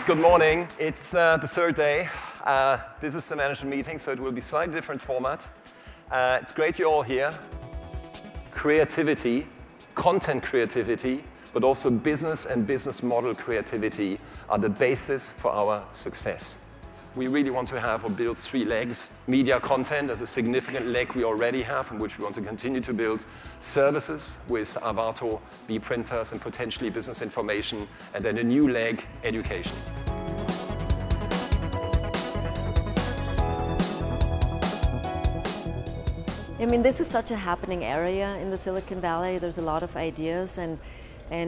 Good morning. It's the third day. This is the management meeting, so it will be slightly different format. It's great you're all here. Creativity, content creativity, but also business and business model creativity are the basis for our success. We really want to have or build three legs. Media content as a significant leg we already have, and which we want to continue to build. Services with Avato, B-printers, and potentially business information. And then a new leg, education. I mean, this is such a happening area in the Silicon Valley. There's a lot of ideas, and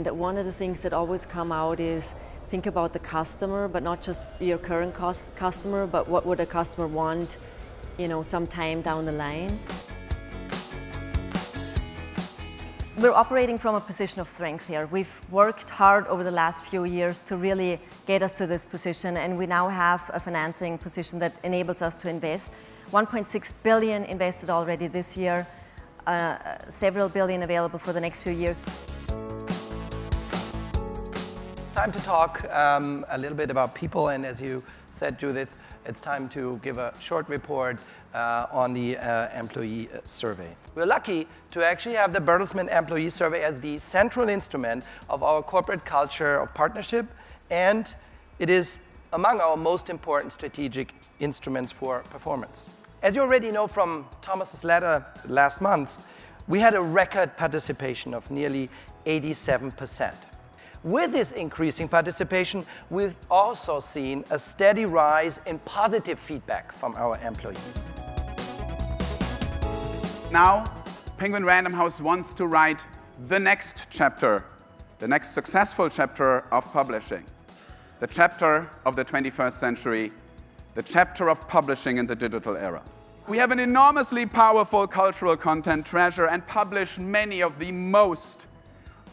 one of the things that always come out is think about the customer, but not just your current customer, but what would a customer want, some time down the line. We're operating from a position of strength here. We've worked hard over the last few years to really get us to this position, and we now have a financing position that enables us to invest. 1.6 billion invested already this year, several billion available for the next few years. Time to talk a little bit about people, and as you said, Judith, it's time to give a short report on the employee survey. We're lucky to actually have the Bertelsmann Employee Survey as the central instrument of our corporate culture of partnership, and it is among our most important strategic instruments for performance. As you already know from Thomas's letter last month, we had a record participation of nearly 87%. With this increasing participation, we've also seen a steady rise in positive feedback from our employees. Now, Penguin Random House wants to write the next chapter, the next successful chapter of publishing, the chapter of the 21st century, the chapter of publishing in the digital era. We have an enormously powerful cultural content treasure and publish many of the most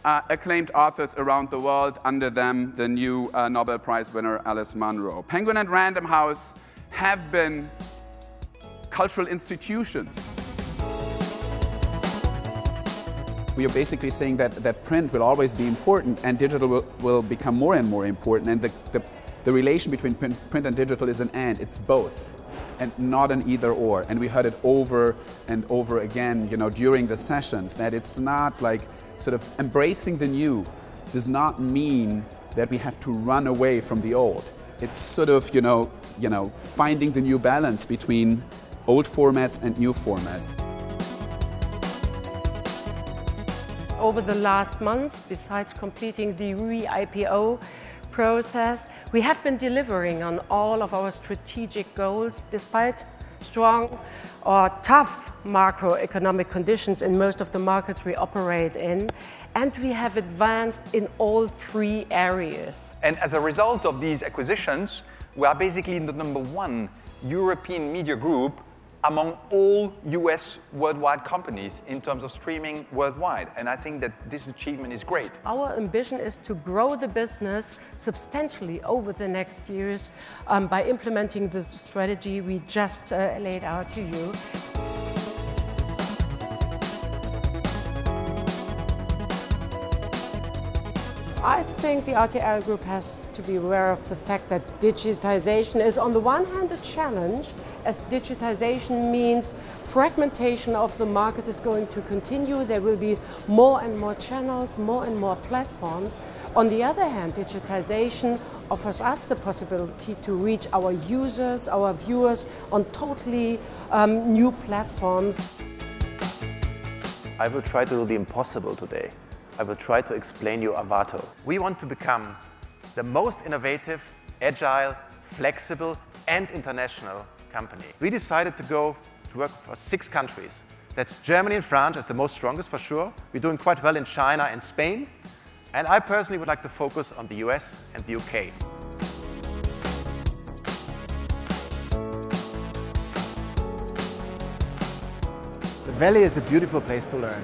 acclaimed authors around the world, under them the new Nobel Prize winner Alice Munro. Penguin and Random House have been cultural institutions. We are basically saying that print will always be important and digital will become more and more important, and the relation between print and digital is an and, it's both, and not an either or. And we heard it over and over again, during the sessions, that it's not like sort of embracing the new does not mean that we have to run away from the old. It's sort of, finding the new balance between old formats and new formats. Over the last months, besides completing the re-IPO process, we have been delivering on all of our strategic goals despite strong or tough macroeconomic conditions in most of the markets we operate in, and we have advanced in all three areas. And as a result of these acquisitions, we are basically the #1 European media group among all US worldwide companies in terms of streaming worldwide. And I think that this achievement is great. Our ambition is to grow the business substantially over the next years by implementing the strategy we just laid out to you. I think the RTL Group has to be aware of the fact that digitization is on the one hand a challenge, as digitization means fragmentation of the market is going to continue. There will be more and more channels, more and more platforms. On the other hand, digitization offers us the possibility to reach our users, our viewers on totally new platforms. I will try to do the impossible today. I will try to explain you Avato. We want to become the most innovative, agile, flexible, and international company. We decided to go to work for 6 countries. That's Germany and France at the most strongest for sure. We're doing quite well in China and Spain. And I personally would like to focus on the US and the UK. The Valley is a beautiful place to learn.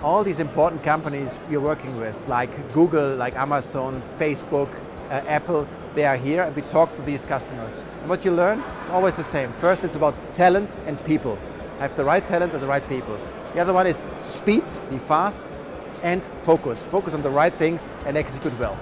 All these important companies we're working with, like Google, like Amazon, Facebook, Apple, they are here and we talk to these customers. And what you learn is always the same. First, it's about talent and people. Have the right talent and the right people. The other one is speed, be fast, and focus. Focus on the right things and execute well.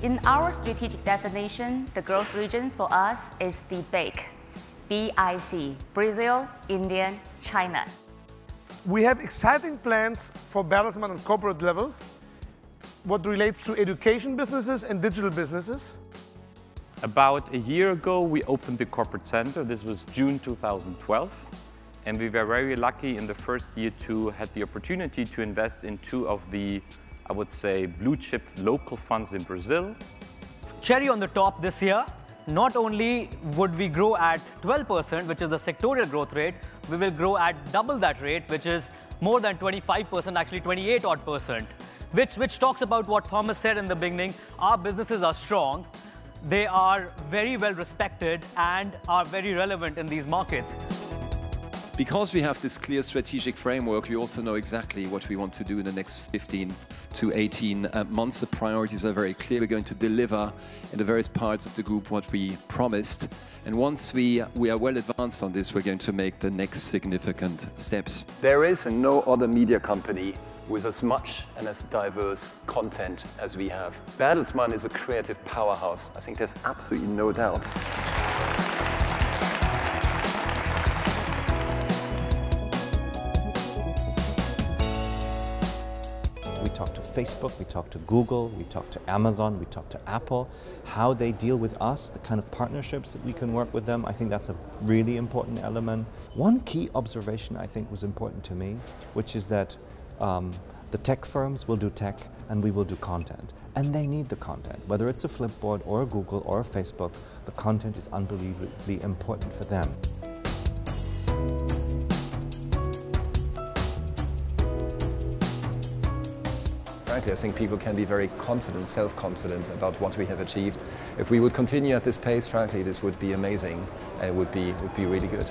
In our strategic definition, the growth regions for us is the BIC, B-I-C, Brazil, India, China. We have exciting plans for Bertelsmann on corporate level, what relates to education businesses and digital businesses. About a year ago, we opened the corporate center. This was June 2012. And we were very lucky in the first year to have the opportunity to invest in two of the, I would say, blue chip local funds in Brazil. Cherry on the top this year, not only would we grow at 12%, which is the sectorial growth rate, we will grow at double that rate, which is more than 25%, actually 28%, which talks about what Thomas said in the beginning. Our businesses are strong, they are very well respected and are very relevant in these markets. Because we have this clear strategic framework, we also know exactly what we want to do in the next 15 to 18 months. The priorities are very clear. We're going to deliver in the various parts of the group what we promised. And once we are well advanced on this, we're going to make the next significant steps. There is no other media company with as much and as diverse content as we have. Bertelsmann is a creative powerhouse. I think there's absolutely no doubt. We talk to Facebook, we talk to Google, we talk to Amazon, we talk to Apple, how they deal with us, the kind of partnerships that we can work with them. I think that's a really important element. One key observation I think was important to me, which is that the tech firms will do tech and we will do content. And they need the content. Whether it's a Flipboard or a Google or a Facebook, the content is unbelievably important for them. Frankly, I think people can be very confident, self-confident about what we have achieved. If we would continue at this pace, frankly, this would be amazing and it would be really good.